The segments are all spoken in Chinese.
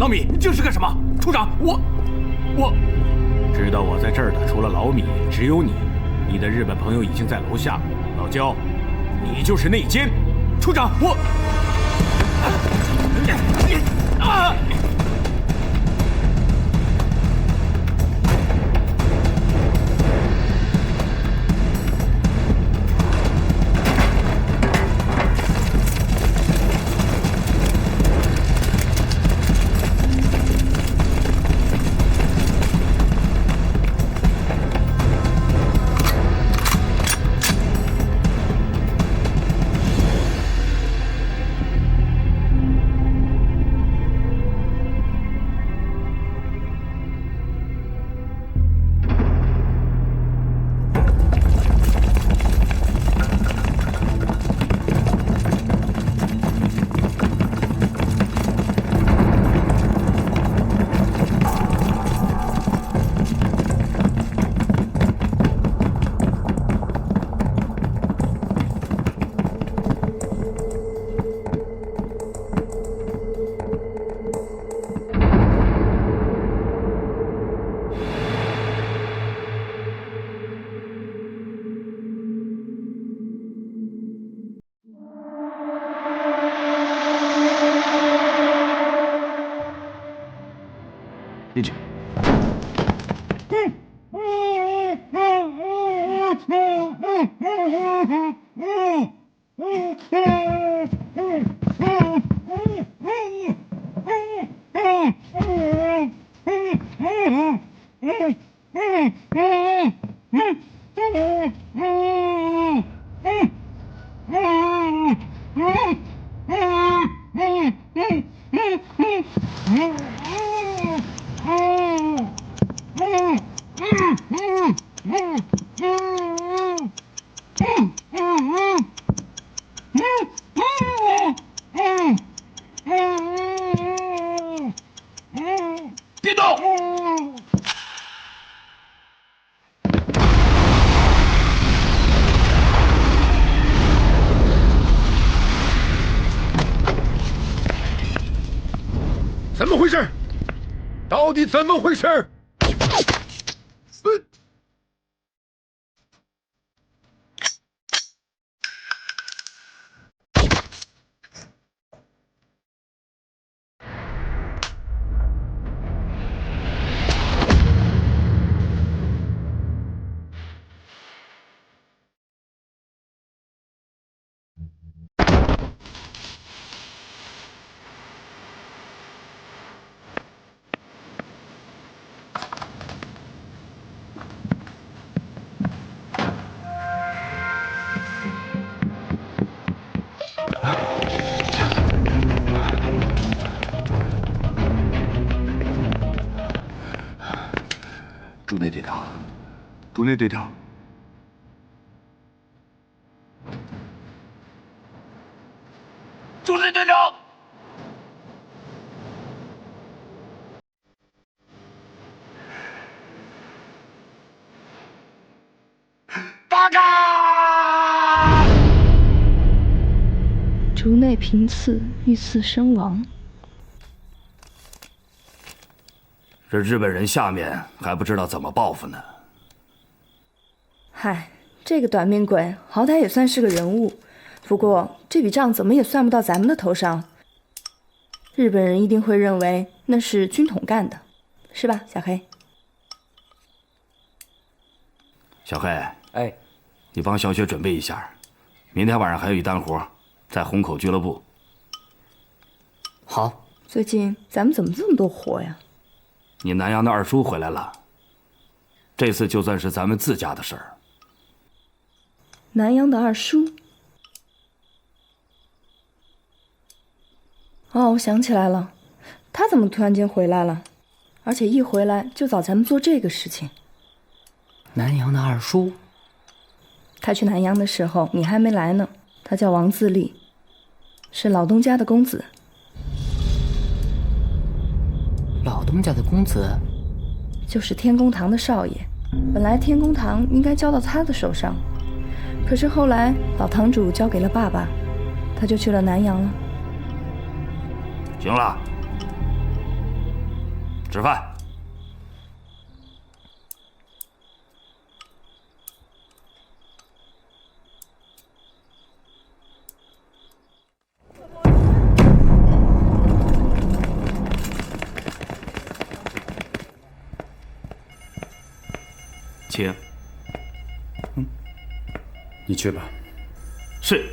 米，你这是干什么？处长，我知道我在这儿的，除了老米，只有你。你的日本朋友已经在楼下。老焦，你就是内奸。处长，我。啊！进去。别动！怎么回事？到底怎么回事？竹内队长，竹内队长，竹内队长，八嘎！竹内平次遇刺身亡。这日本人下面还不知道怎么报复呢。嗨，这个短命鬼好歹也算是个人物，不过这笔账怎么也算不到咱们的头上。日本人一定会认为那是军统干的，是吧，小黑？小黑，哎，你帮小雪准备一下，明天晚上还有一单活，在虹口俱乐部。好。最近咱们怎么这么多活呀？你南阳的二叔回来了，这次就算是咱们自家的事儿。南阳的二叔？哦，我想起来了，他怎么突然间回来了？而且一回来就找咱们做这个事情。南阳的二叔？他去南阳的时候你还没来呢。他叫王自立，是老东家的公子。老东家的公子？就是天公堂的少爷。本来天公堂应该交到他的手上，可是后来老堂主交给了爸爸，他就去了南阳了。行了，吃饭。请。你去吧。是。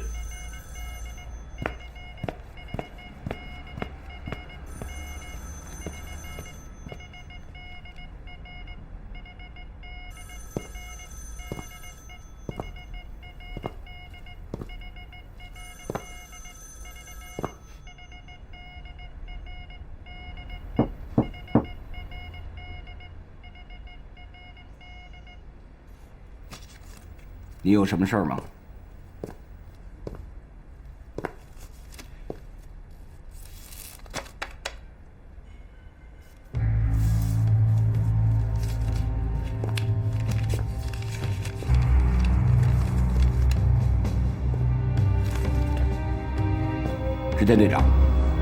你有什么事儿吗？支天队长，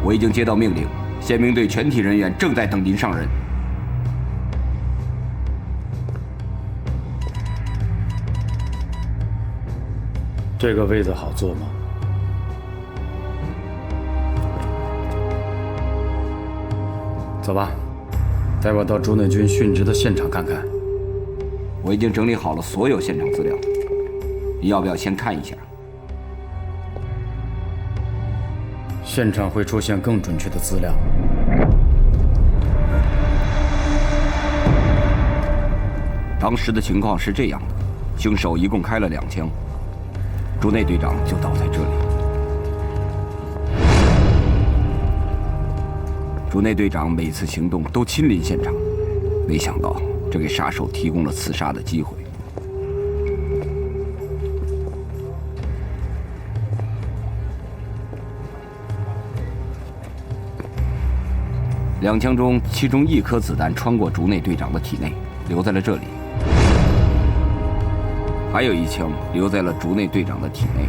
我已经接到命令，宪兵队全体人员正在等您上任。这个位子好坐吗？走吧，带我到竹内军殉职的现场看看。我已经整理好了所有现场资料，你要不要先看一下？现场会出现更准确的资料。当时的情况是这样的，凶手一共开了2枪。竹内队长就倒在这里。竹内队长每次行动都亲临现场，没想到这给杀手提供了刺杀的机会。2枪中，其中1颗子弹穿过竹内队长的体内，留在了这里。还有1枪留在了竹内队长的体内。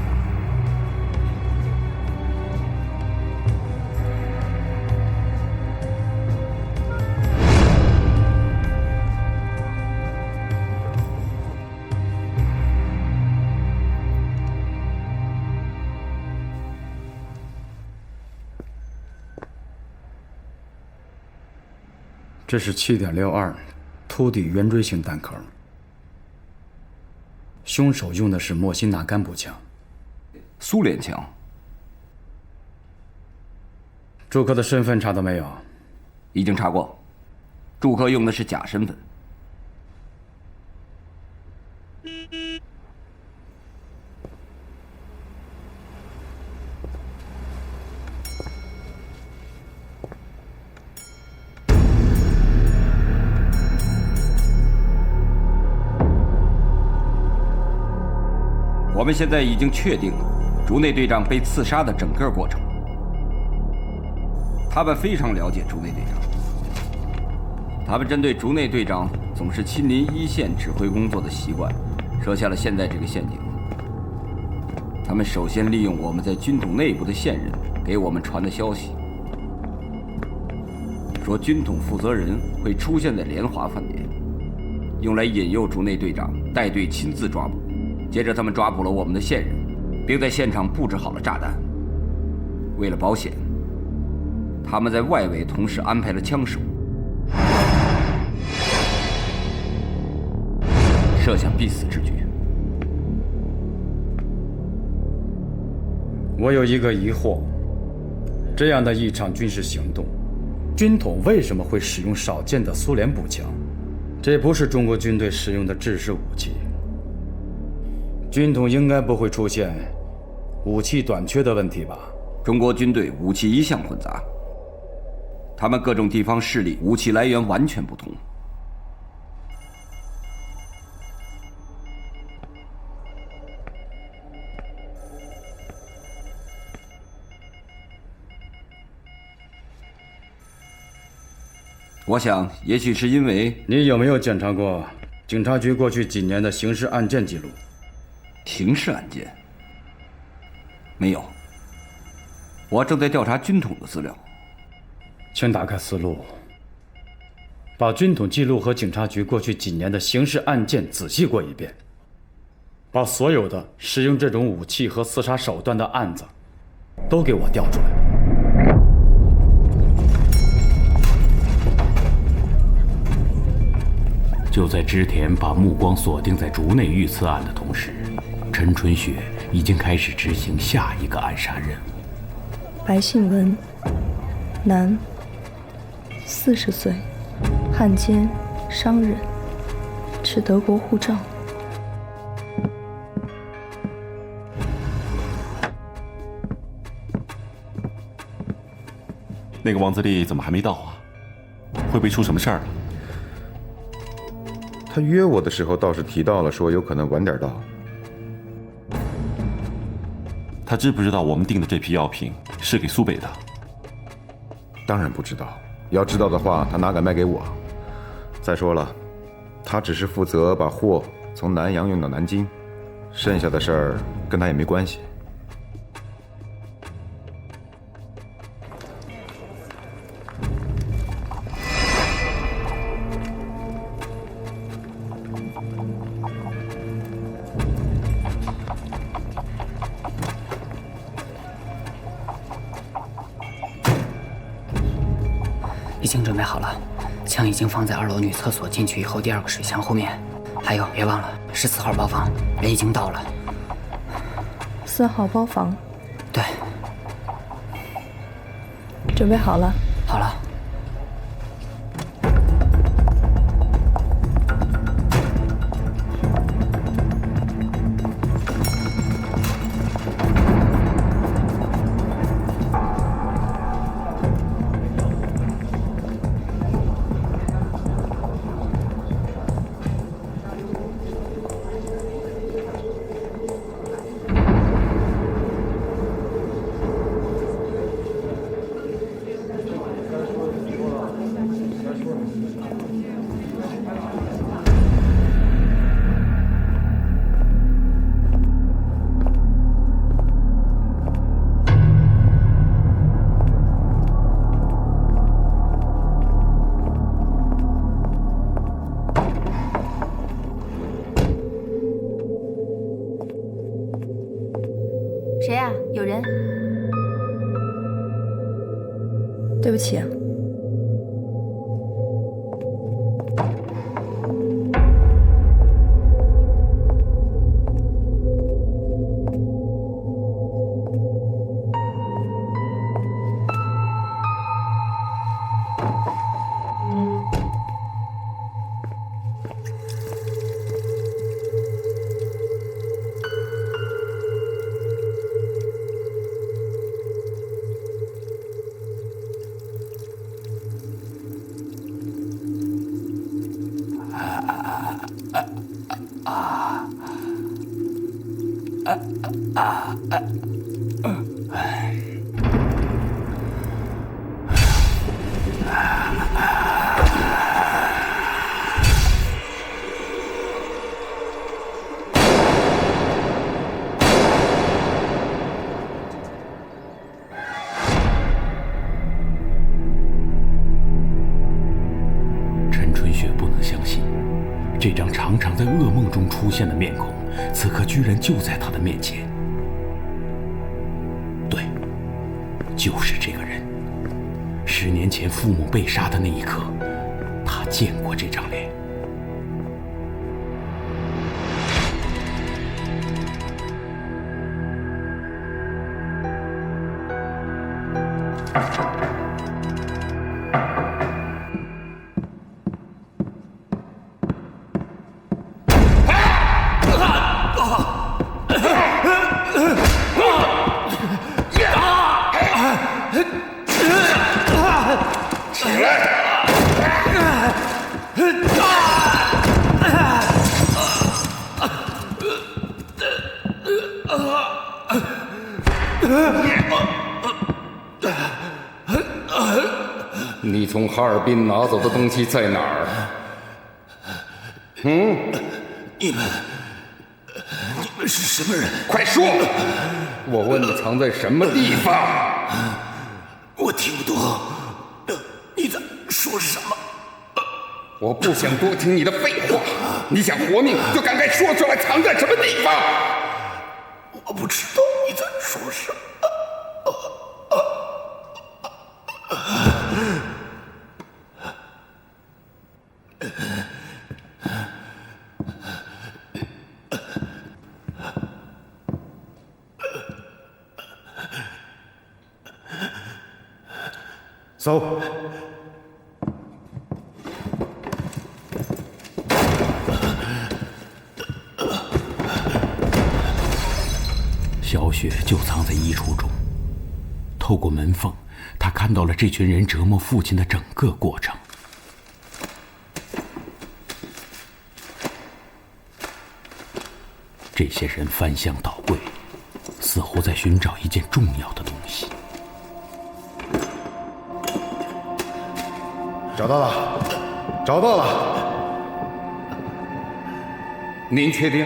这是7.62凸底圆锥形弹壳。凶手用的是莫辛纳干步枪，苏联枪。住客的身份查到没有？已经查过，住客用的是假身份。我们现在已经确定了竹内队长被刺杀的整个过程。他们非常了解竹内队长，他们针对竹内队长总是亲临一线指挥工作的习惯，设下了现在这个陷阱。他们首先利用我们在军统内部的线人给我们传的消息，说军统负责人会出现在联华饭店，用来引诱竹内队长带队亲自抓捕。接着他们抓捕了我们的线人，并在现场布置好了炸弹。为了保险，他们在外围同时安排了枪手，设下必死之局。我有一个疑惑，这样的一场军事行动，军统为什么会使用少见的苏联步枪？这不是中国军队使用的制式武器。军统应该不会出现武器短缺的问题吧？中国军队武器一向混杂，他们各种地方势力武器来源完全不同。我想，也许是因为……你有没有检查过警察局过去几年的刑事案件记录？刑事案件？没有。我正在调查军统的资料。请打开思路。把军统记录和警察局过去几年的刑事案件仔细过一遍，把所有的使用这种武器和刺杀手段的案子都给我调出来。就在织田把目光锁定在竹内遇刺案的同时，陈春雪已经开始执行下一个暗杀任务。白信文，男，40岁，汉奸，商人，持德国护照。那个王自立怎么还没到啊？会不会出什么事儿了？他约我的时候倒是提到了，说有可能晚点到。他知不知道我们订的这批药品是给苏北的？当然不知道，要知道的话，他哪敢卖给我？再说了，他只是负责把货从南洋运到南京，剩下的事儿跟他也没关系。已经准备好了，枪已经放在2楼女厕所进去以后第2个水箱后面。还有，别忘了14号包房，人已经到了。4号包房。对。准备好了。好了。谁呀？有人？对不起。这张常常在噩梦中出现的面孔，此刻居然就在他的面前。对，就是这个人。10年前父母被杀的那一刻，他见过这张脸。你从哈尔滨拿走的东西在哪儿？你们是什么人？快说！我问你藏在什么地方？我听不懂，你在说什么？我不想多听你的废话。你想活命，就赶快说出来，藏在什么地方？我不知道你在说什么。走。小雪就藏在衣橱中，透过门缝，她看到了这群人折磨父亲的整个过程。这些人翻箱倒柜，似乎在寻找一件重要的东西。找到了，找到了。您确定？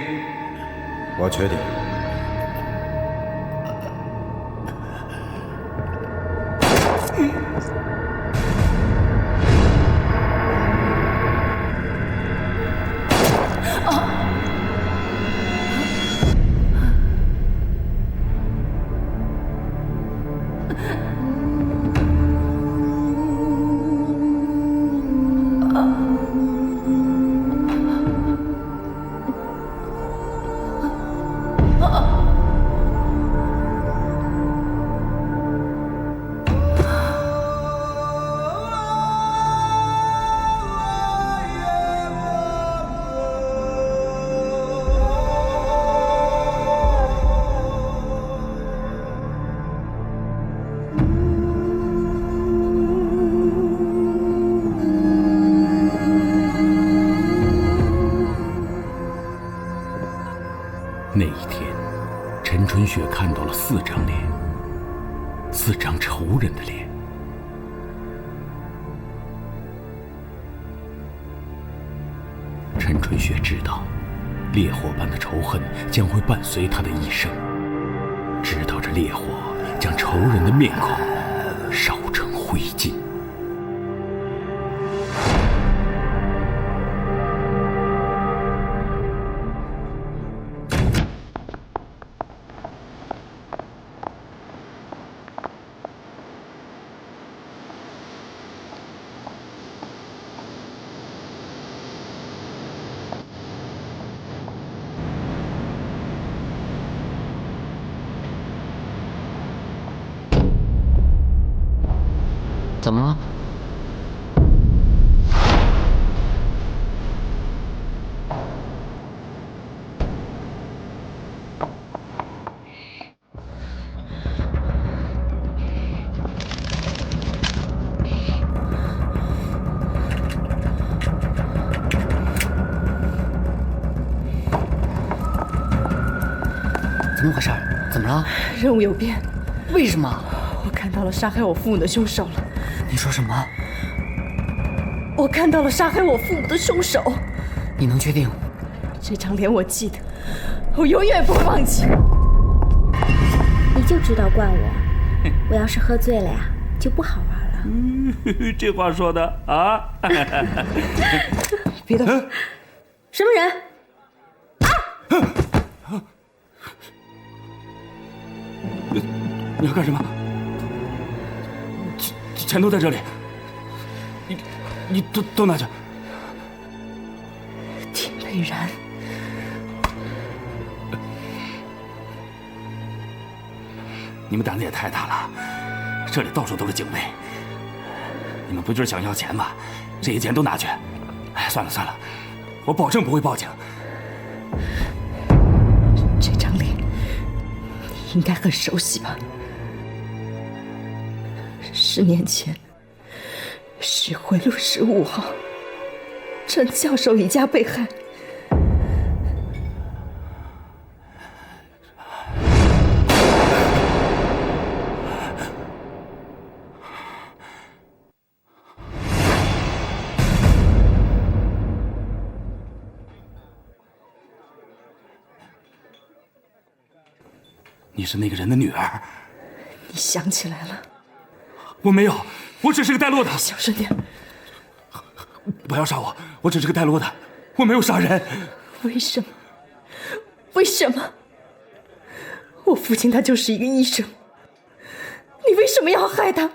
我确定。那一天，陈春雪看到了4张脸，4张仇人的脸。陈春雪知道，烈火般的仇恨将会伴随他的一生，知道这烈火将仇人的面孔烧成灰烬。怎么了？怎么回事？怎么了？任务有变。为什么？我看到了杀害我父母的凶手了。你说什么？我看到了杀害我父母的凶手。你能确定？这张脸我记得，我永远不会忘记。你就知道惯我，我要是喝醉了呀，就不好玩了。这话说的啊！别动！什么人？你要干什么？钱都在这里，你都拿去。田佩然，你们胆子也太大了，这里到处都是警卫，你们不就是想要钱吗？这些钱都拿去。哎，算了算了，我保证不会报警。这张脸你应该很熟悉吧？10年前，徐汇路15号，陈教授一家被害。你是那个人的女儿？你想起来了？我没有，我只是个带路的。小声点。不要杀我，我只是个带路的，我没有杀人。为什么？为什么？我父亲他就是一个医生，你为什么要害他？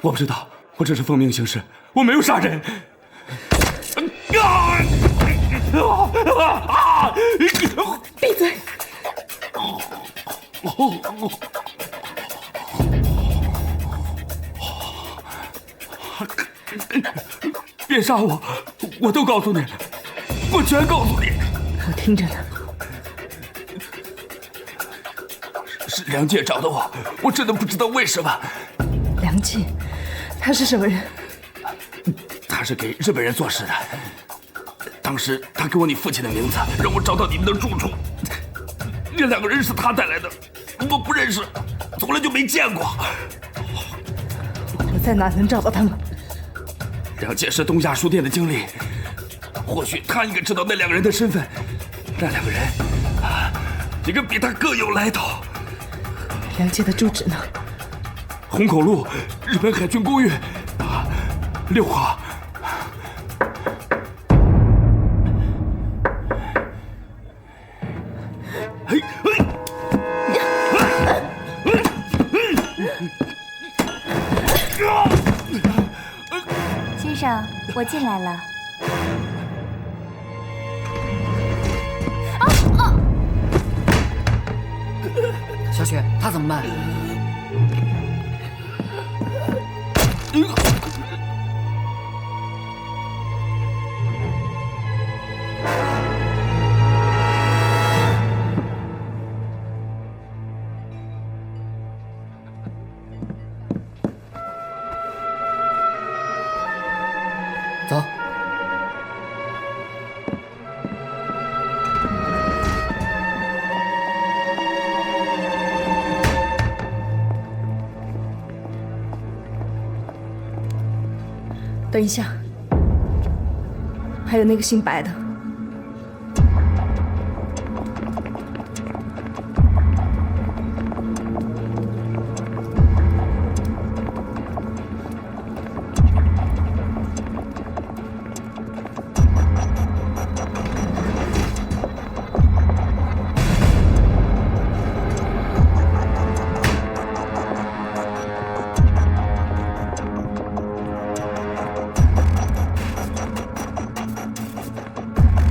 我不知道，我只是奉命行事，我没有杀人。闭嘴！别杀我，我都告诉你，我全告诉你。我听着呢。是梁介找的我真的不知道为什么。梁介，他是什么人？他是给日本人做事的。当时他给我你父亲的名字，让我找到你们的住处。那2个人是他带来的，我不认识，从来就没见过。我在哪能找到他们？梁介是东亚书店的经理，或许他应该知道那2个人的身份。那2个人，一个比他更有来头。梁介的住址呢？虹口路日本海军公寓6号。先生，我进来了。小雪，他怎么办？走。等一下，还有那个姓白的。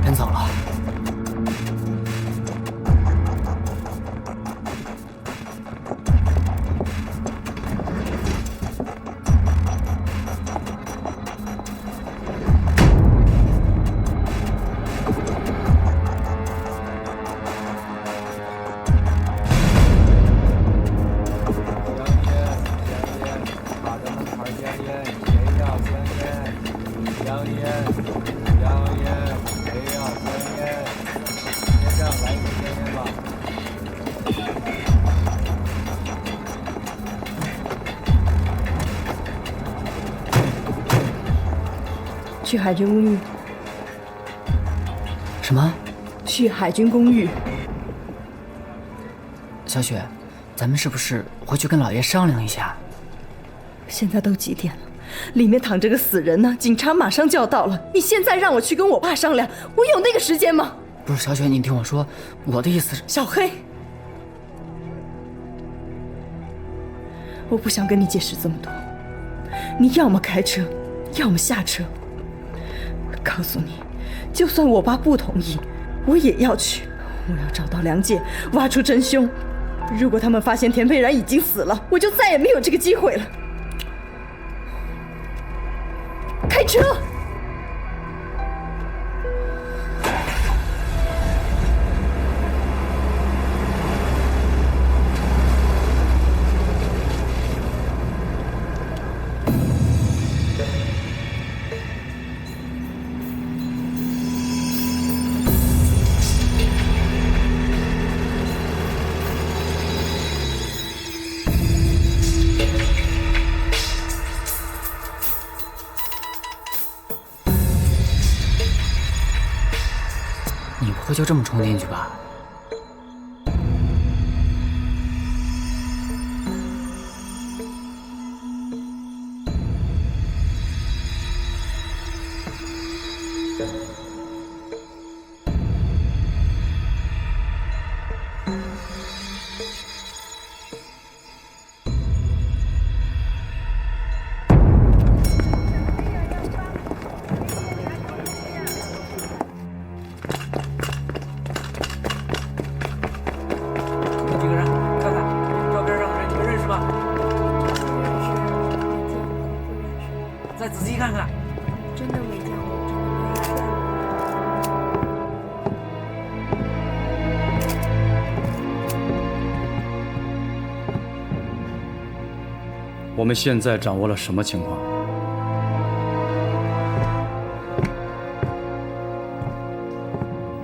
人走了。去海军公寓。什么？去海军公寓。小雪，咱们是不是回去跟老爷商量一下？现在都几点了？里面躺着个死人呢，警察马上就要到了。你现在让我去跟我爸商量，我有那个时间吗？不是，小雪，你听我说，我的意思是……小黑，我不想跟你解释这么多。你要么开车，要么下车。告诉你，就算我爸不同意，我也要去。我要找到梁介，挖出真凶。如果他们发现田佩然已经死了，我就再也没有这个机会了。开车！你不会就这么冲进去吧？我们现在掌握了什么情况？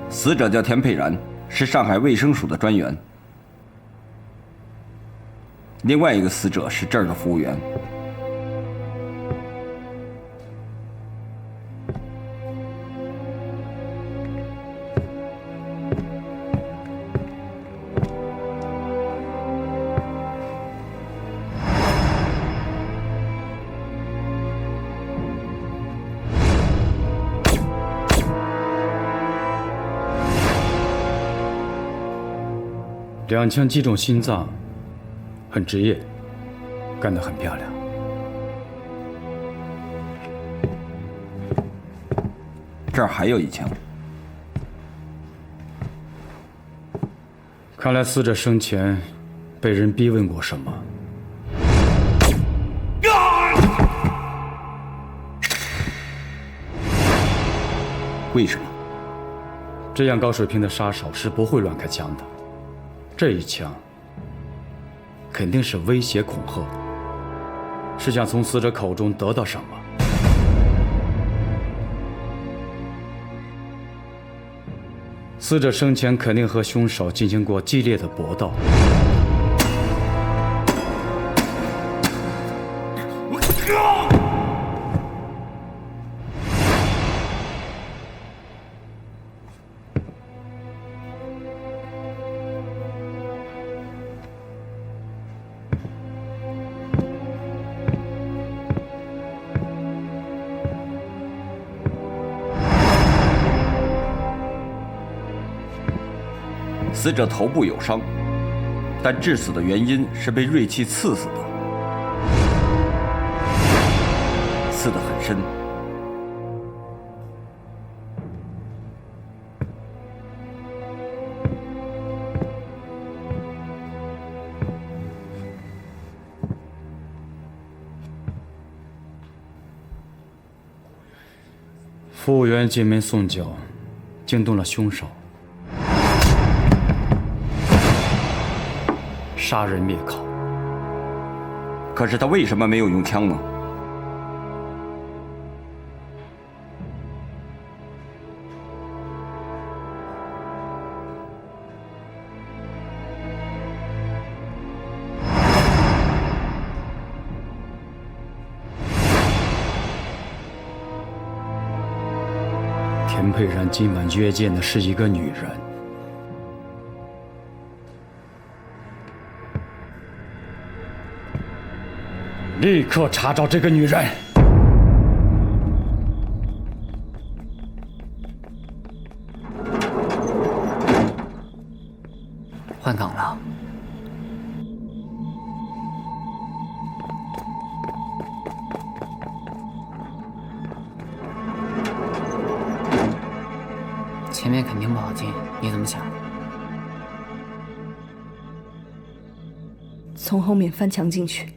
死者叫田佩然，是上海卫生署的专员。另外一个死者是这儿的服务员。2枪击中心脏，很职业，干得很漂亮。这儿还有1枪。看来死者生前被人逼问过什么。为什么？这样高水平的杀手是不会乱开枪的。这一枪肯定是威胁恐吓，是想从死者口中得到什么。死者生前肯定和凶手进行过激烈的搏斗。死者头部有伤，但致死的原因是被锐器刺死的，刺得很深。服务员进门送酒，惊动了凶手。杀人灭口。可是他为什么没有用枪呢？田佩然今晚约见的是一个女人。立刻查找这个女人！换岗了。前面肯定不好进，你怎么想？从后面翻墙进去。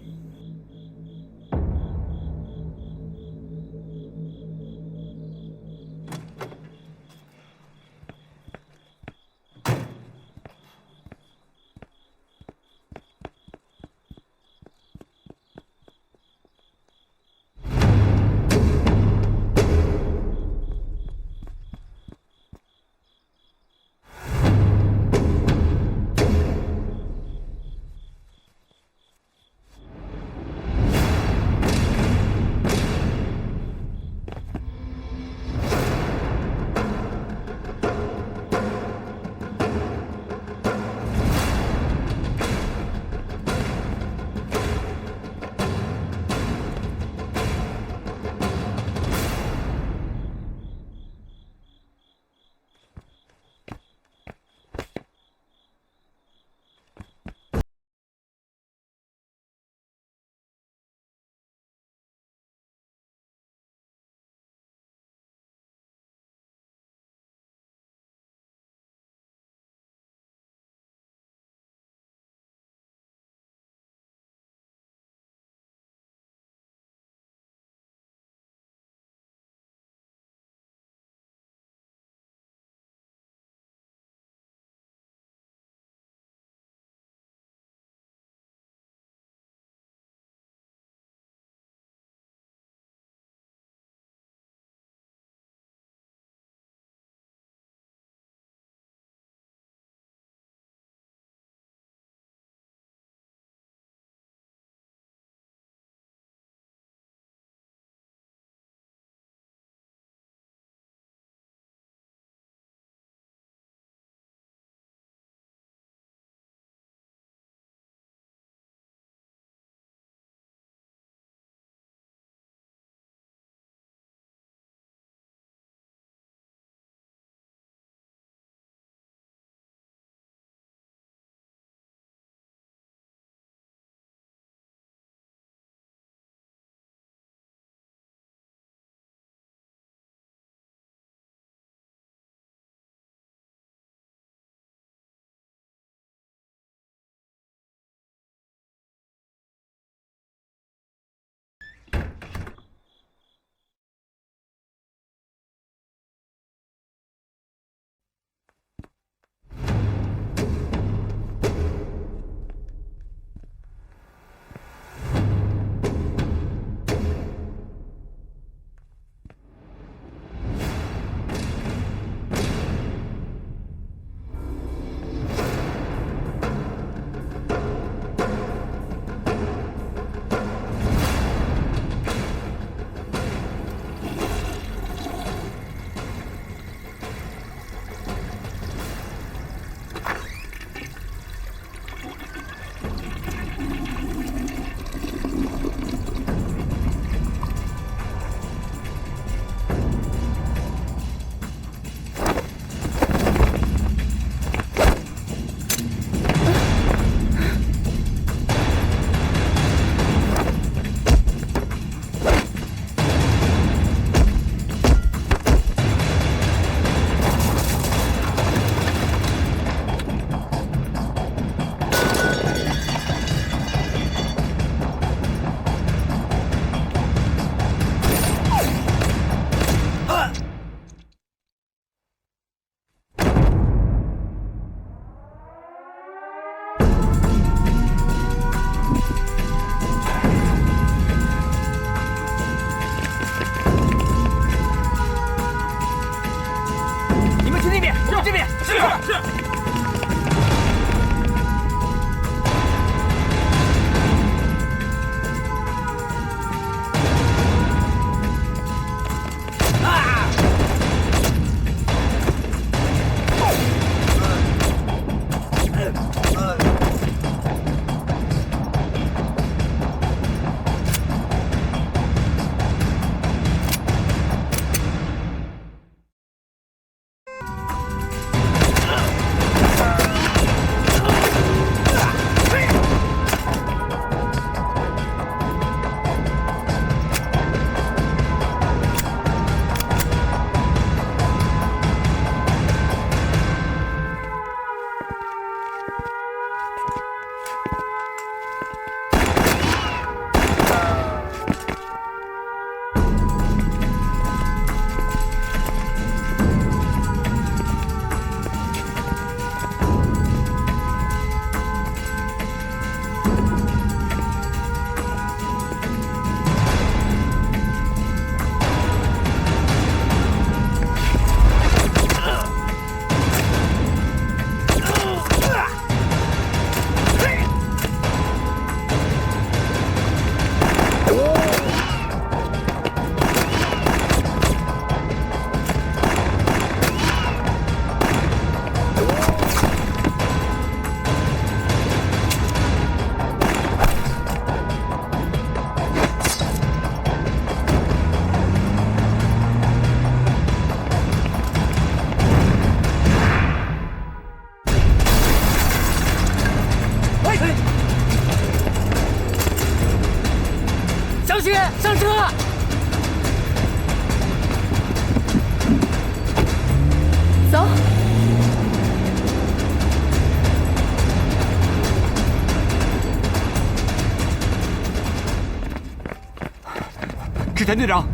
赤田队长，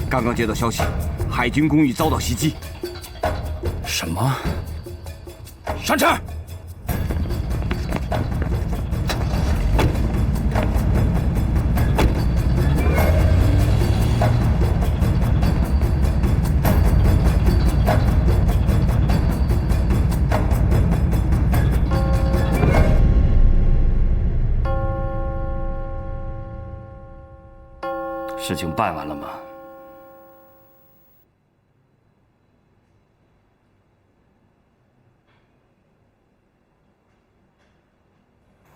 刚刚接到消息，海军公寓遭到袭击。什么？上车！事情办完了吗？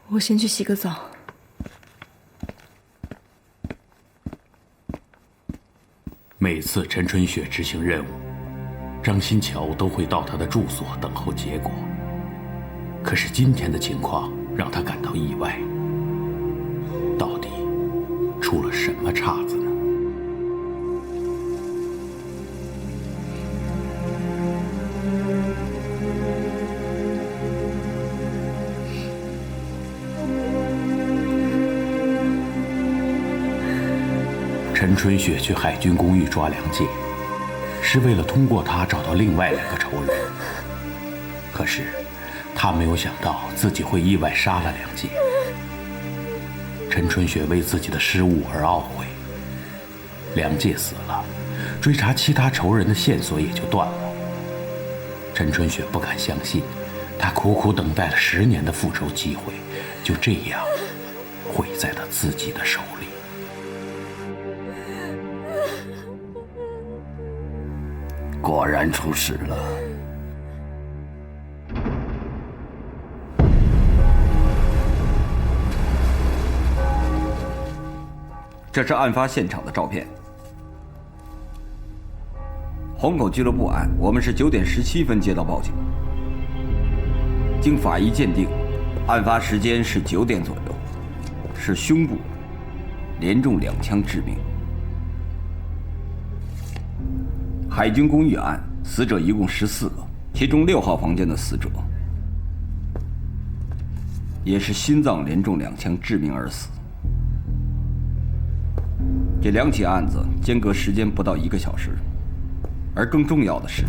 我先去洗个澡。每次陈春雪执行任务，张新桥都会到他的住所等候结果。可是今天的情况让他感到意外，到底出了什么岔子呢？陈春雪去海军公寓抓梁介，是为了通过他找到另外2个仇人。可是，他没有想到自己会意外杀了梁介。陈春雪为自己的失误而懊悔。梁介死了，追查其他仇人的线索也就断了。陈春雪不敢相信，他苦苦等待了10年的复仇机会，就这样毁在了自己的手里。果然出事了。这是案发现场的照片。虹口俱乐部案，我们是9点17分接到报警。经法医鉴定，案发时间是9点左右，是胸部连中2枪致命。海军公寓案，死者一共14个，其中6号房间的死者也是心脏连中2枪致命而死。这2起案子间隔时间不到1个小时，而更重要的是，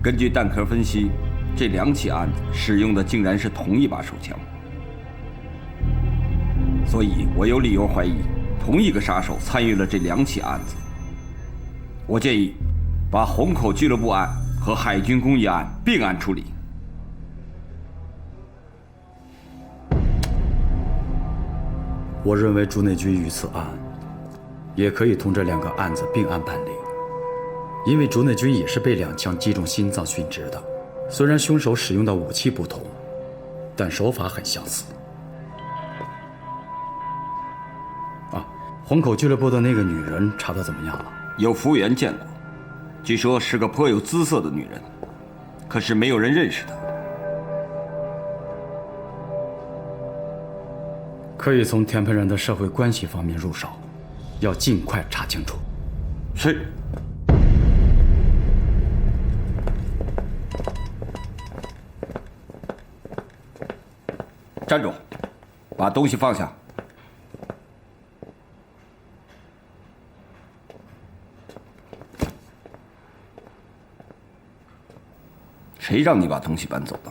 根据弹壳分析，这2起案子使用的竟然是同一把手枪，所以我有理由怀疑同一个杀手参与了这2起案子。我建议把虹口俱乐部案和海军公寓案并案处理。我认为竹内君与此案也可以同这2个案子并案办理，因为竹内君也是被2枪击中心脏殉职的。虽然凶手使用的武器不同，但手法很相似。虹口俱乐部的那个女人查得怎么样了？有服务员见过，据说是个颇有姿色的女人，可是没有人认识她。可以从田培然的社会关系方面入手，要尽快查清楚。是。站住，把东西放下。谁让你把东西搬走的？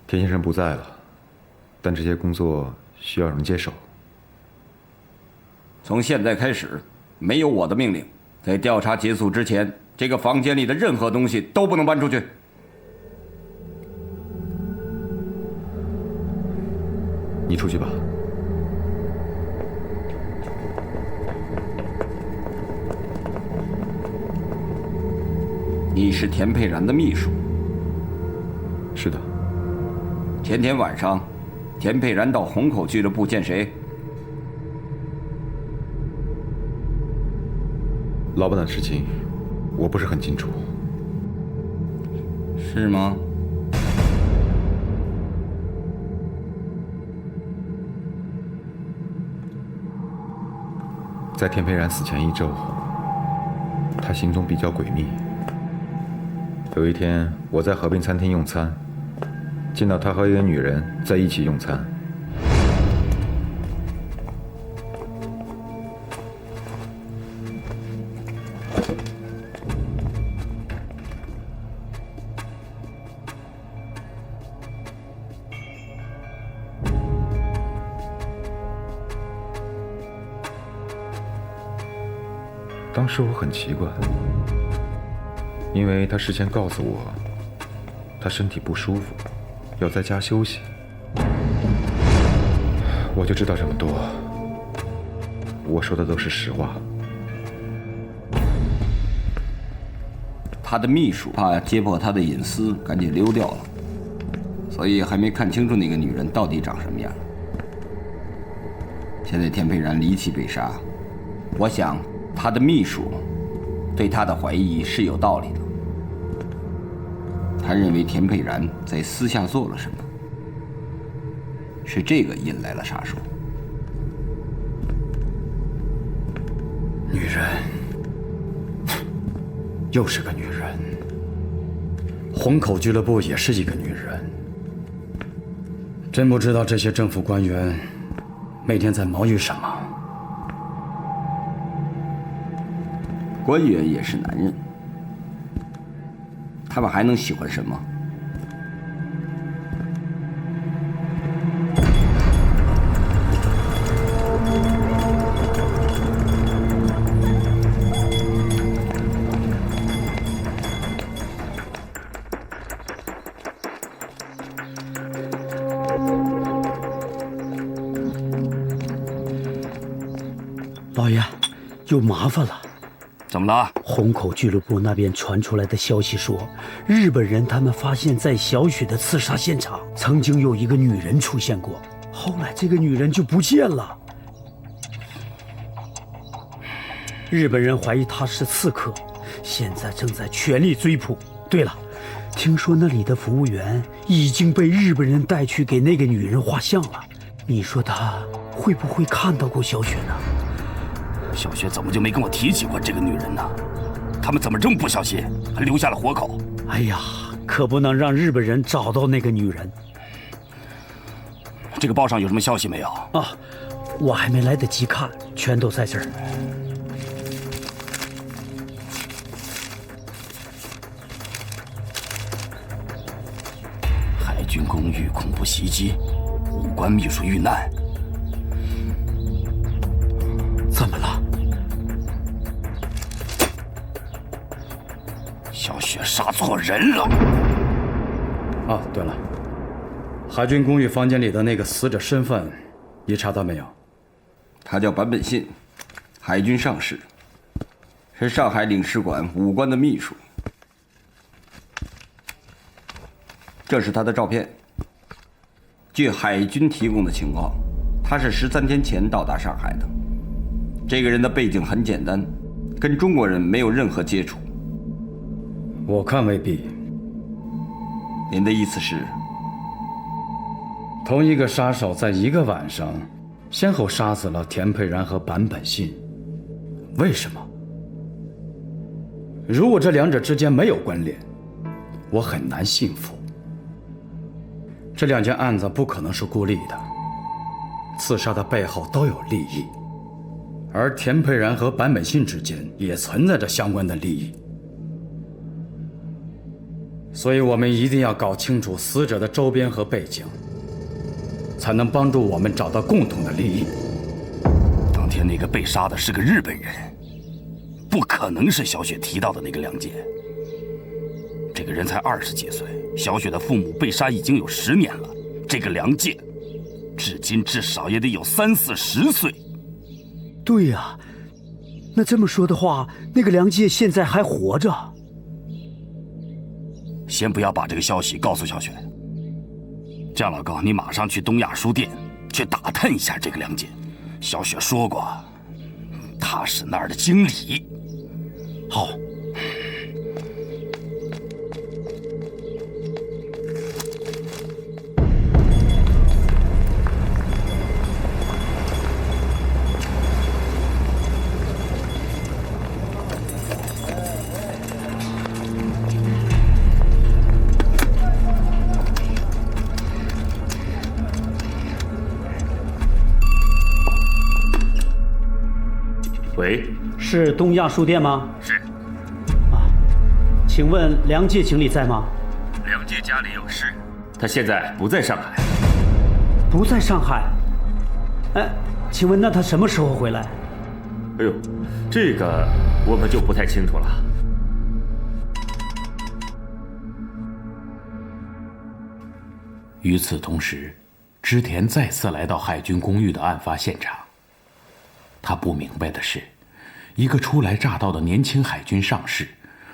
田先生不在了，但这些工作需要人接手。从现在开始，没有我的命令，在调查结束之前，这个房间里的任何东西都不能搬出去。你出去吧。你是田佩然的秘书？是的。前天晚上，田佩然到虹口俱乐部见谁？老板的事情，我不是很清楚。是吗？在田培然死前1周，他行踪比较诡秘。有一天，我在河滨餐厅用餐，见到他和一个女人在一起用餐。当时我很奇怪，因为他事先告诉我，他身体不舒服，要在家休息，我就知道这么多。我说的都是实话。他的秘书怕揭破他的隐私，赶紧溜掉了，所以还没看清楚那个女人到底长什么样。现在田佩然离奇被杀，我想他的秘书对他的怀疑是有道理的。他认为田佩然在私下做了什么，是这个引来了杀手。女人，又是个女人。虹口俱乐部也是一个女人。真不知道这些政府官员每天在忙于什么。官员也是男人，他们还能喜欢什么？老爷，有麻烦了。怎么了？虹口俱乐部那边传出来的消息说，日本人他们发现在小雪的刺杀现场曾经有一个女人出现过，后来这个女人就不见了。日本人怀疑她是刺客，现在正在全力追捕。对了，听说那里的服务员已经被日本人带去给那个女人画像了，你说他会不会看到过小雪呢？小雪怎么就没跟我提起过这个女人呢？他们怎么这么不小心，还留下了活口？哎呀，可不能让日本人找到那个女人。这个报上有什么消息没有？啊，我还没来得及看，全都在这儿。海军公寓恐怖袭击，武官秘书遇难。怎么了？小雪杀错人了。啊，对了，海军公寓房间里的那个死者身份，你查到没有？他叫坂本信，海军上士，是上海领事馆武官的秘书。这是他的照片。据海军提供的情况，他是13天前到达上海的。这个人的背景很简单，跟中国人没有任何接触。我看未必。您的意思是，同一个杀手在一个晚上，先后杀死了田佩然和坂本信，为什么？如果这两者之间没有关联，我很难信服。这两件案子不可能是孤立的，刺杀的背后都有利益，而田佩然和坂本信之间也存在着相关的利益。所以我们一定要搞清楚死者的周边和背景，才能帮助我们找到共同的利益。当天那个被杀的是个日本人，不可能是小雪提到的那个梁介。这个人才20几岁，小雪的父母被杀已经有10年了。这个梁介，至今至少也得有30、40岁。对呀，那这么说的话，那个梁介现在还活着。先不要把这个消息告诉小雪。江老高，你马上去东亚书店去打探一下这个梁介。小雪说过，他是那儿的经理。好。喂，是东亚书店吗？是。啊，请问梁介经理在吗？梁介家里有事，他现在不在上海。不在上海？哎，请问那他什么时候回来？哎呦，这个我们就不太清楚了。与此同时，织田再次来到海军公寓的案发现场。他不明白的是，一个初来乍到的年轻海军上士，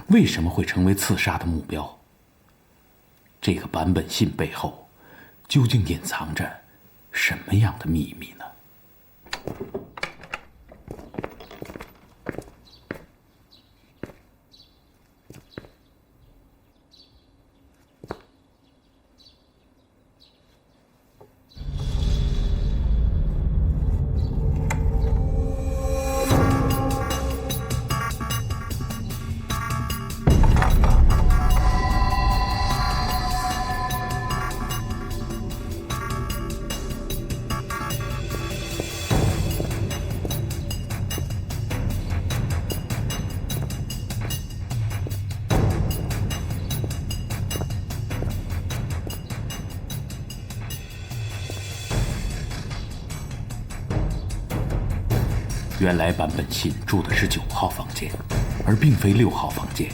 为什么会成为刺杀的目标？这个版本信背后，究竟隐藏着什么样的秘密呢？原来坂本信住的是9号房间，而并非6号房间。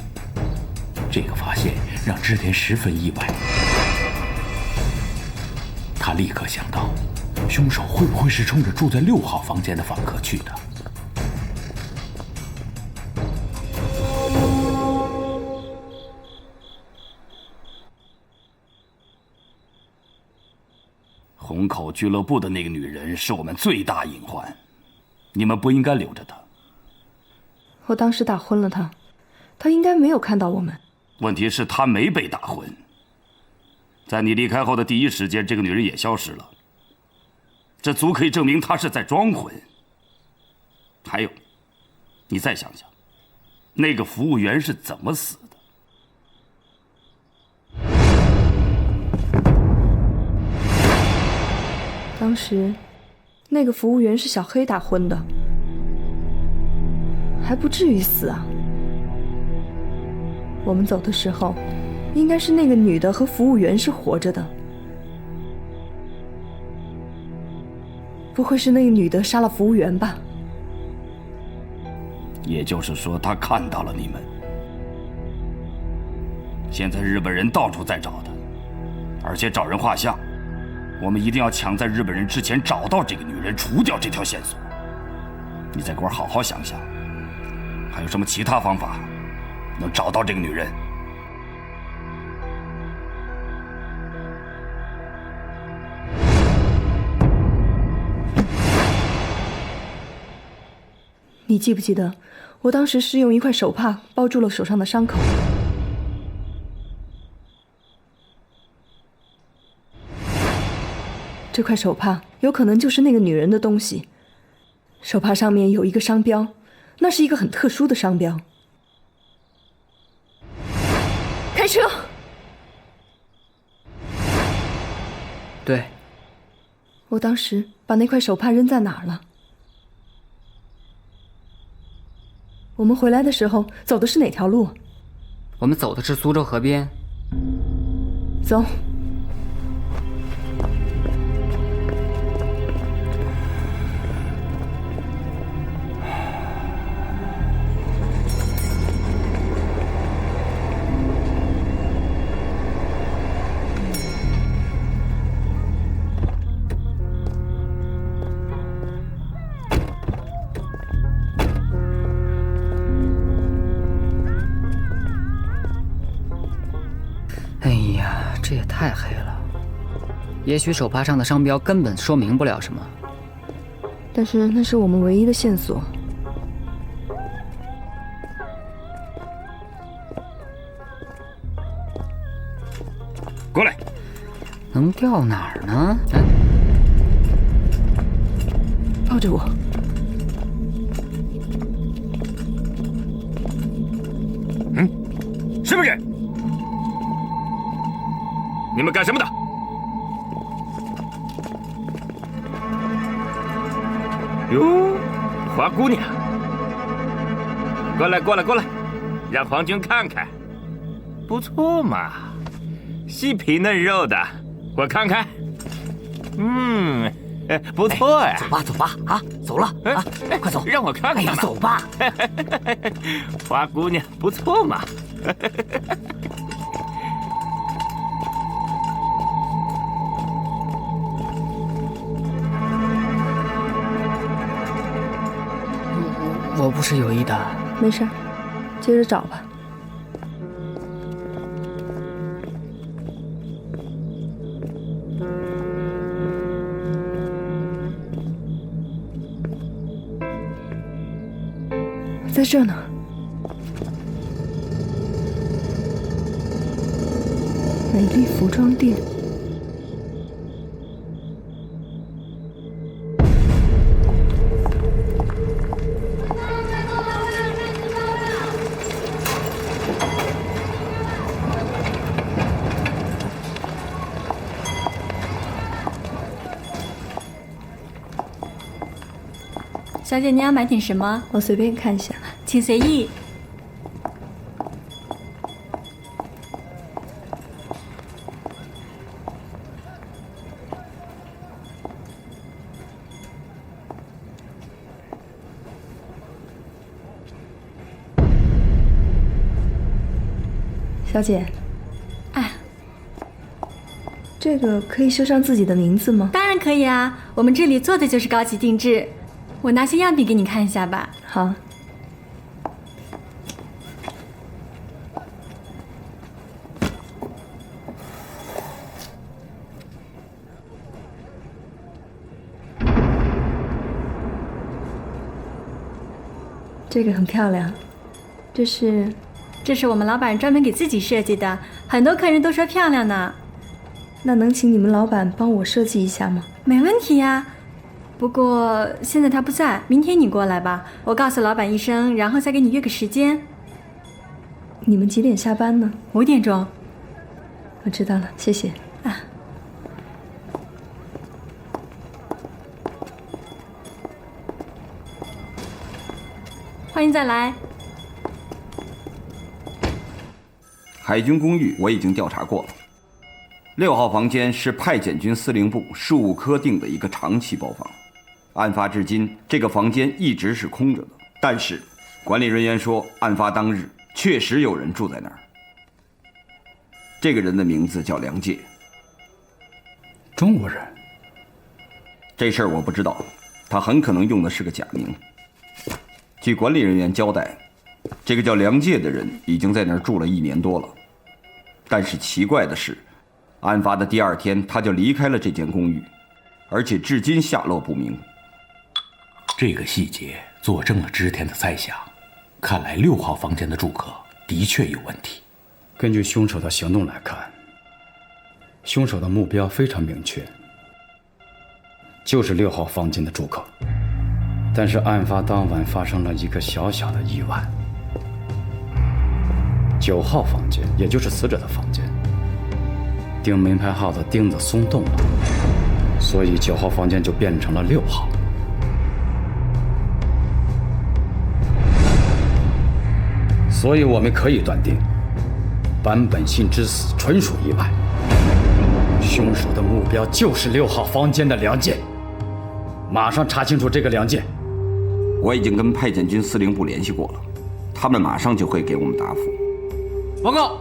这个发现让织田十分意外。他立刻想到，凶手会不会是冲着住在6号房间的访客去的？虹口俱乐部的那个女人是我们最大隐患。你们不应该留着他。我当时打昏了他，他应该没有看到我们。问题是，他没被打昏。在你离开后的第一时间，这个女人也消失了。这足可以证明她是在装昏。还有，你再想想，那个服务员是怎么死的？当时。那个服务员是小黑打昏的，还不至于死啊。我们走的时候，应该是那个女的和服务员是活着的，不会是那个女的杀了服务员吧？也就是说，他看到了你们。现在日本人到处在找他，而且找人画像。我们一定要抢在日本人之前找到这个女人，除掉这条线索。你再给我好好想想，还有什么其他方法能找到这个女人？你记不记得，我当时是用一块手帕包住了手上的伤口？这块手帕有可能就是那个女人的东西。手帕上面有一个商标，那是一个很特殊的商标。开车！对。我当时把那块手帕扔在哪儿了？我们回来的时候走的是哪条路？我们走的是苏州河边。走。这也太黑了，也许手帕上的商标根本说明不了什么。但是那是我们唯一的线索。过来，能掉哪儿呢？哎，抱着我。什么人？你们干什么的？哟，花姑娘，过来，过来，过来，让皇军看看，不错嘛，细皮嫩肉的，我看看。不错呀。走吧，走吧，啊，走了啊，快走，让我看看。哎呀，走吧。花姑娘不错嘛。我不是有意的。没事，接着找吧。在这呢。美丽服装店。小姐，你要买点什么？我随便看一下，请随意。小姐，哎，这个可以绣上自己的名字吗？当然可以啊，我们这里做的就是高级定制。我拿些样品给你看一下吧。好。这个很漂亮，这是我们老板专门给自己设计的，很多客人都说漂亮呢。那能请你们老板帮我设计一下吗？没问题呀。不过现在他不在，明天你过来吧，我告诉老板一声，然后再给你约个时间。你们几点下班呢？5点钟。我知道了，谢谢。啊。欢迎再来。海军公寓我已经调查过了，6号房间是派遣军司令部事务科定的一个长期包房。案发至今，这个房间一直是空着的。但是，管理人员说，案发当日确实有人住在那儿。这个人的名字叫梁介。中国人？这事儿我不知道，他很可能用的是个假名。据管理人员交代，这个叫梁介的人已经在那儿住了1年多了。但是奇怪的是，案发的第2天他就离开了这间公寓，而且至今下落不明。这个细节佐证了织田的猜想，看来6号房间的住客的确有问题。根据凶手的行动来看，凶手的目标非常明确，就是6号房间的住客。但是案发当晚发生了一个小小的意外，9号房间，也就是死者的房间，钉门牌号的钉子松动了，所以9号房间就变成了6号。所以我们可以断定，坂本信之死纯属意外，凶手的目标就是6号房间的梁介。马上查清楚这个梁介。我已经跟派遣军司令部联系过了，他们马上就会给我们答复。报告，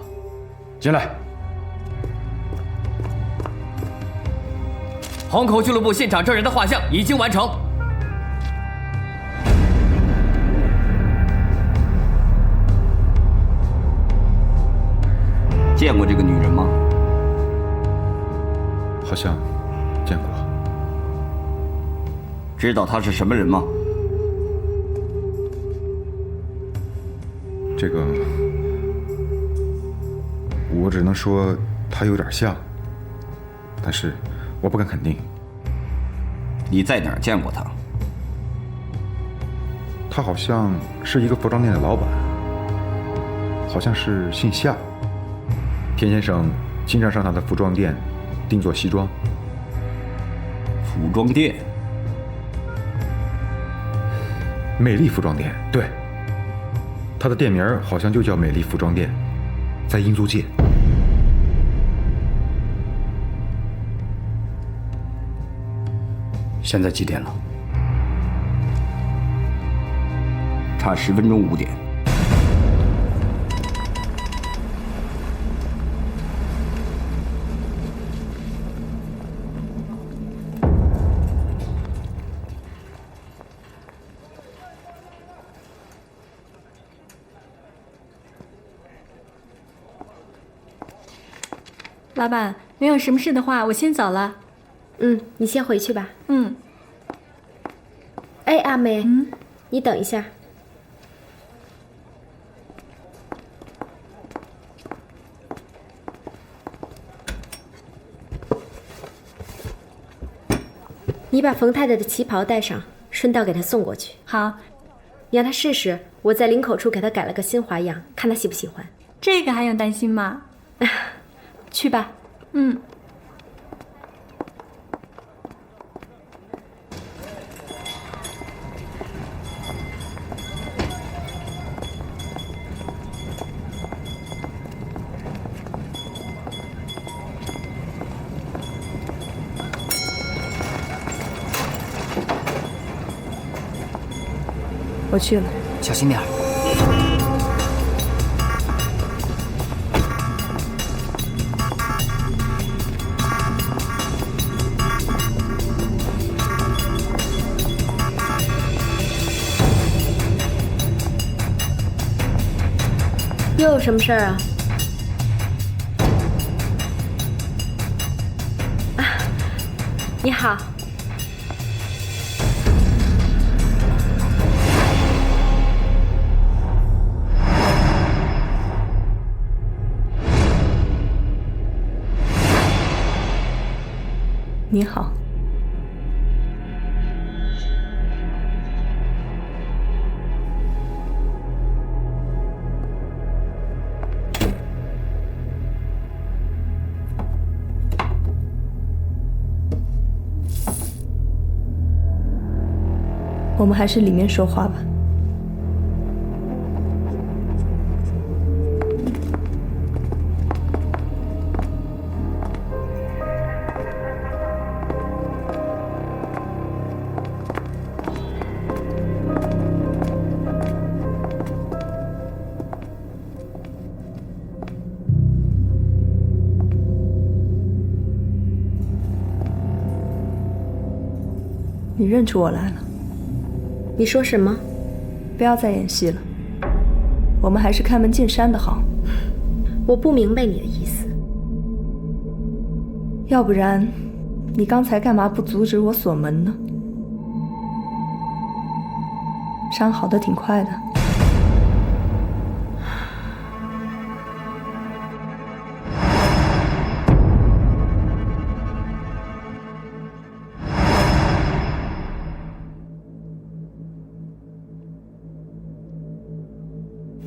进来。虹口俱乐部现场证人的画像已经完成。见过这个女人吗？好像见过。知道她是什么人吗？这个，我只能说她有点像，但是我不敢肯定。你在哪儿见过她？她好像是一个服装店的老板，好像是姓夏。田先生经常上他的服装店定做西装。服装店？美丽服装店，对。他的店名好像就叫美丽服装店，在英租界。现在几点了？差10分钟5点。老板，没有什么事的话，我先走了。你先回去吧。哎，阿梅，你等一下。你把冯太太的旗袍带上，顺道给她送过去。好，你让她试试，我在领口处给她改了个新花样，看她喜不喜欢。这个还用担心吗？去吧。我去了，小心点儿。又有什么事儿啊？你好。你好。我们还是里面说话吧。你认出我来了？你说什么？不要再演戏了，我们还是开门见山的好。我不明白你的意思。要不然，你刚才干嘛不阻止我锁门呢？伤好的挺快的。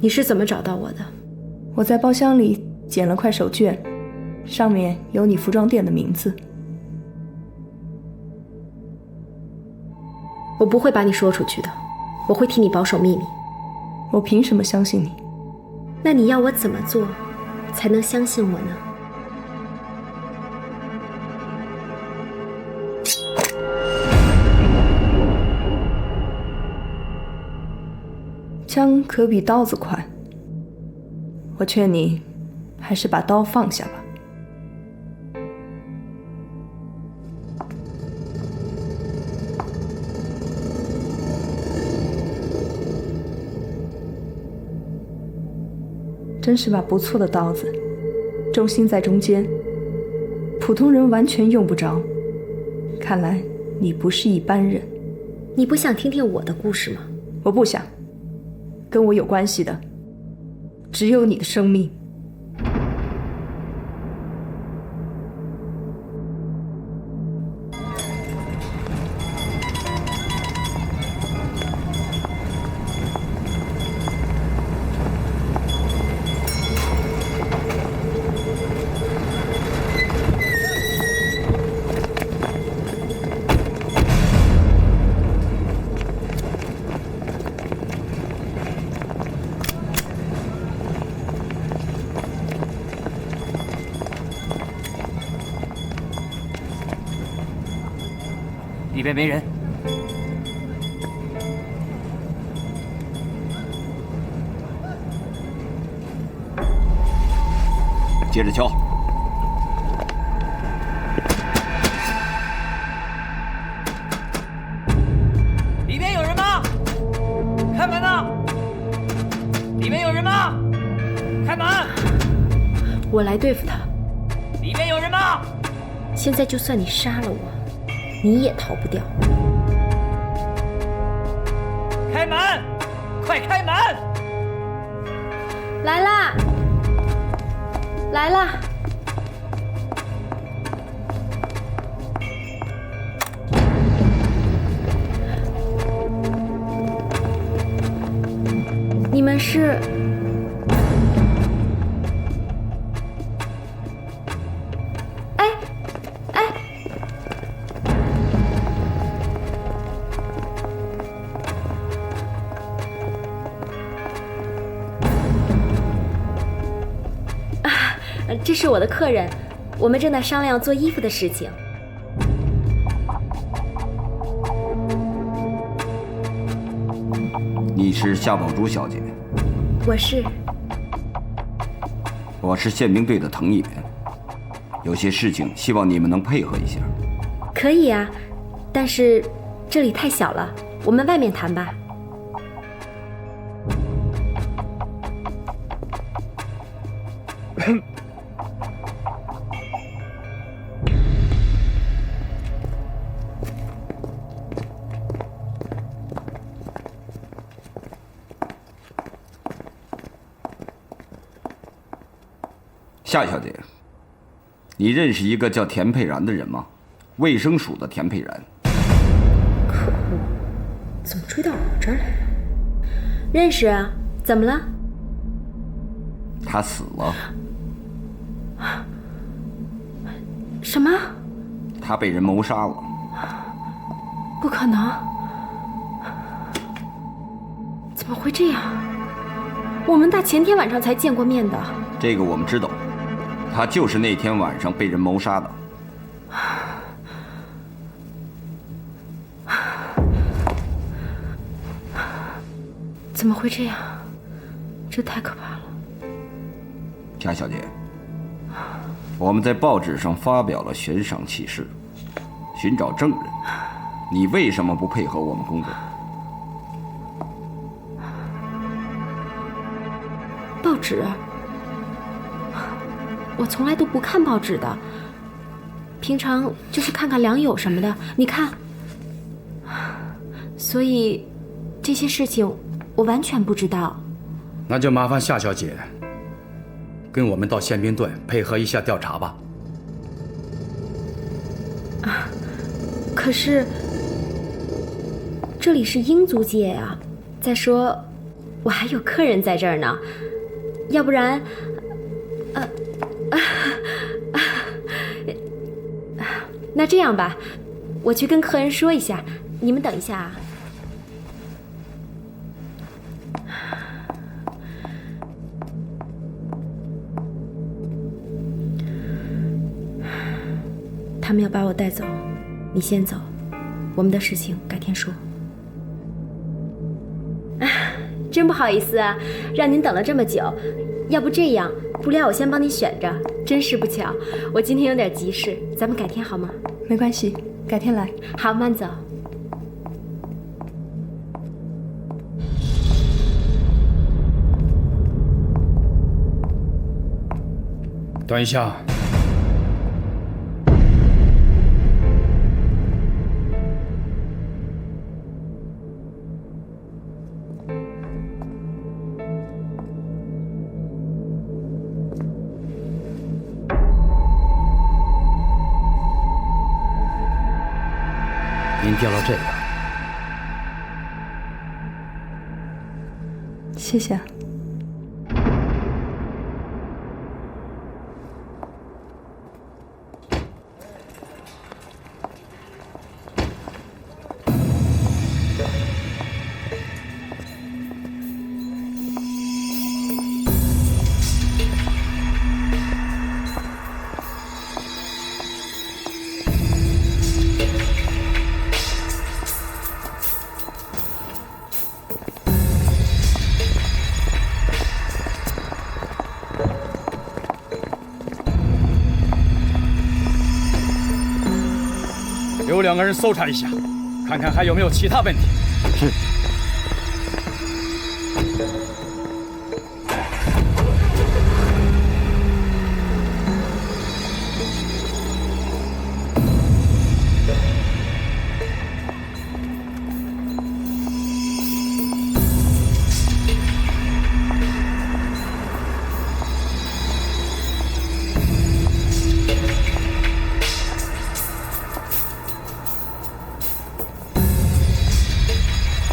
你是怎么找到我的？我在包厢里捡了块手绢，上面有你服装店的名字。我不会把你说出去的，我会替你保守秘密。我凭什么相信你？那你要我怎么做才能相信我呢？枪可比刀子快，我劝你还是把刀放下吧。真是把不错的刀子，重心在中间，普通人完全用不着。看来你不是一般人。你不想听听我的故事吗？我不想。跟我有关系的，只有你的生命。里边没人。接着敲。里面有人吗？开门呐！里面有人吗？开门！我来对付他。里面有人吗？现在就算你杀了我，你也逃不掉。开门！快开门！来啦！来啦！你们是？哎，哎！这是我的客人，我们正在商量做衣服的事情。你是夏宝珠小姐？我是。我是宪兵队的藤野，有些事情希望你们能配合一下。可以啊，但是这里太小了，我们外面谈吧。夏小姐，你认识一个叫田佩然的人吗？卫生署的田佩然。可恶，怎么追到我这儿来了？认识啊，怎么了？他死了。什么？他被人谋杀了。不可能！怎么会这样？我们大前天晚上才见过面的。这个我们知道。他就是那天晚上被人谋杀的。怎么会这样？这太可怕了。夏小姐，我们在报纸上发表了悬赏启事，寻找证人。你为什么不配合我们工作？报纸？我从来都不看报纸的，平常就是看看良友什么的。你看，所以这些事情我完全不知道。那就麻烦夏小姐跟我们到宪兵队配合一下调查吧。啊，可是这里是英租界啊，再说我还有客人在这儿呢，要不然，那这样吧，我去跟客人说一下，你们等一下啊。他们要把我带走，你先走，我们的事情改天说。真不好意思啊，让您等了这么久。要不这样，布料我先帮你选着。真是不巧，我今天有点急事，咱们改天好吗？没关系，改天来。好，慢走。等一下。您掉了这个，谢谢。留2个人搜查一下，看看还有没有其他问题。是。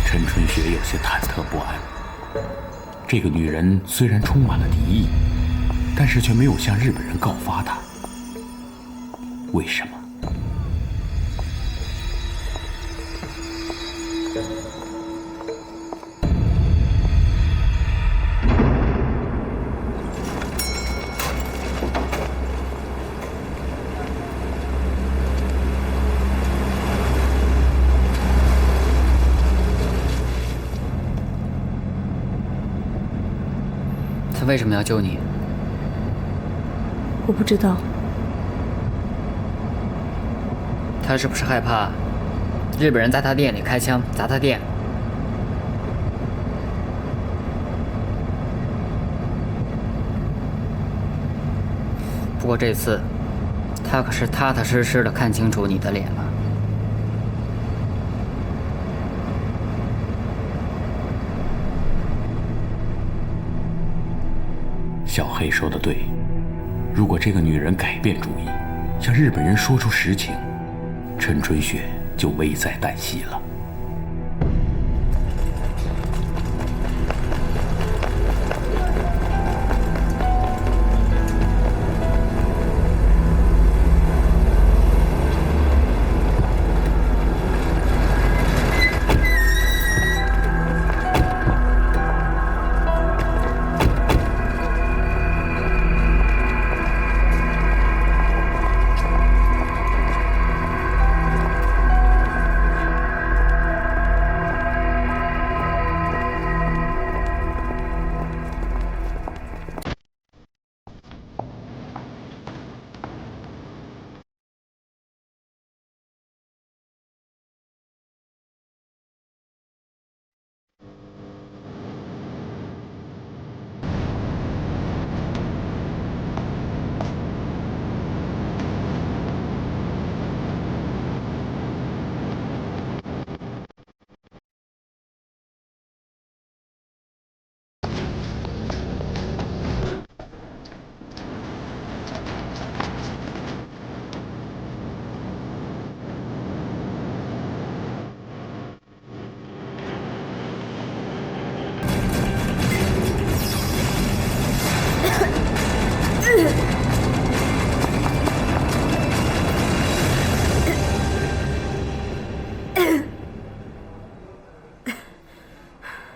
陈春雪有些忐忑不安。这个女人虽然充满了敌意，但是却没有向日本人告发她。为什么？他为什么要救你？我不知道。他是不是害怕日本人在他店里开枪砸他店？不过这次，他可是踏踏实实的看清楚你的脸了。小黑说的对，如果这个女人改变主意，向日本人说出实情，陈春雪就危在旦夕了。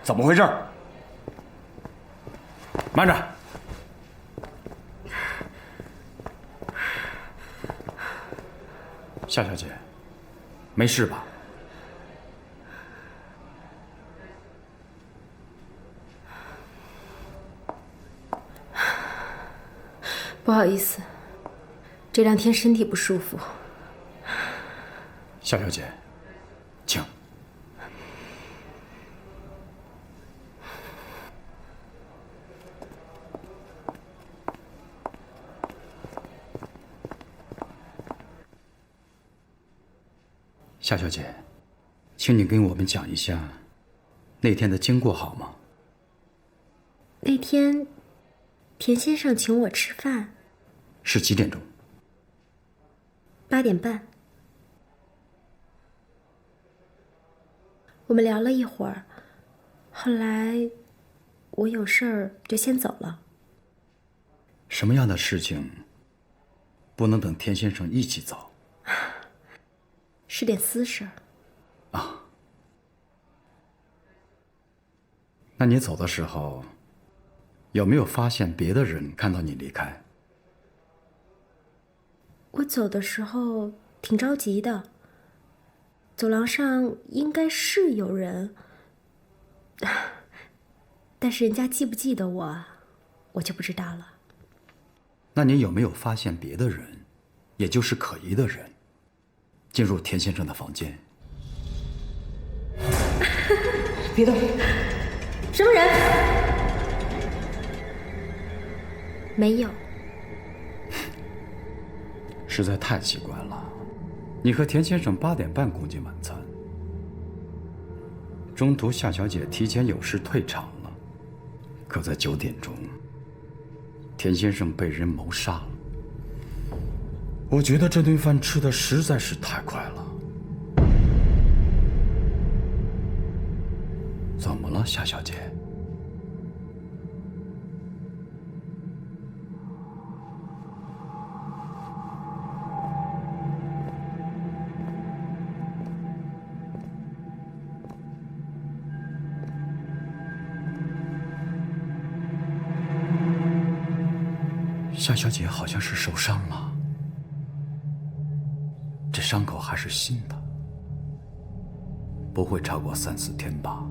怎么回事？慢着！夏小姐，没事吧？不好意思，这2天身体不舒服。夏小姐，请。夏小姐，请你跟我们讲一下那天的经过好吗？那天，田先生请我吃饭。是几点钟？8点半。我们聊了一会儿，后来我有事儿就先走了。什么样的事情不能等田先生一起走？是点私事儿。啊，那你走的时候有没有发现别的人看到你离开？我走的时候挺着急的，走廊上应该是有人，但是人家记不记得我就不知道了。那你有没有发现别的人，也就是可疑的人，进入田先生的房间。别动！什么人？没有。实在太奇怪了，你和田先生8点半共进晚餐，中途夏小姐提前有事退场了，可在9点钟，田先生被人谋杀了。我觉得这顿饭吃的实在是太快了。怎么了，夏小姐？夏小姐好像是受伤了，这伤口还是新的，不会超过3、4天吧。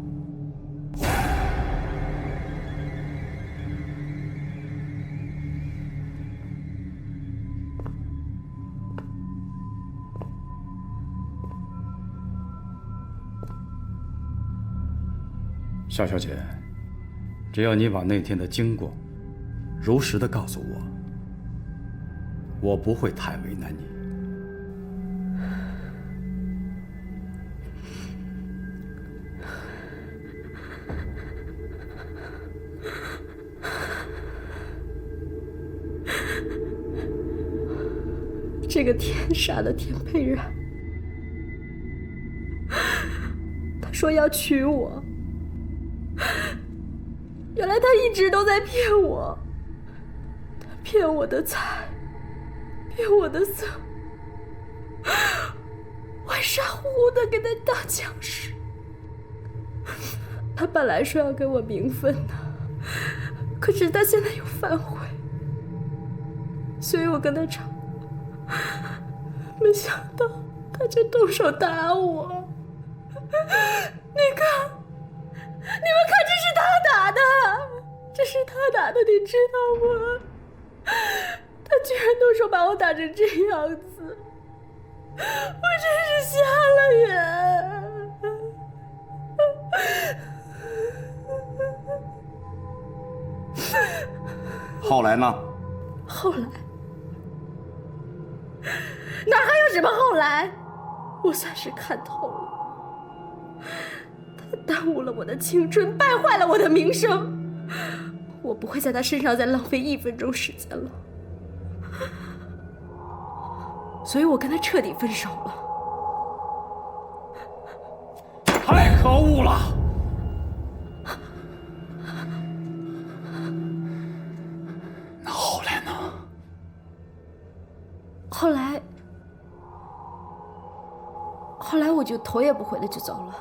夏小姐，只要你把那天的经过如实的告诉我，我不会太为难你。这个天杀的田佩然，他说要娶我，原来他一直都在骗我，他骗我的财，骗我的色，我还傻乎乎的给他当枪使。他本来说要给我名分的，可是他现在又反悔，所以我跟他吵，没想到他就动手打我。你看，你们看，这是他打的，这是他打的，你知道吗？他居然动手把我打成这样子，我真是瞎了眼。后来呢？后来？哪还有什么后来？我算是看透了，他耽误了我的青春，败坏了我的名声，我不会在他身上再浪费1分钟时间了，所以我跟他彻底分手了。太可恶了！那后来呢？后来我就头也不回的就走了。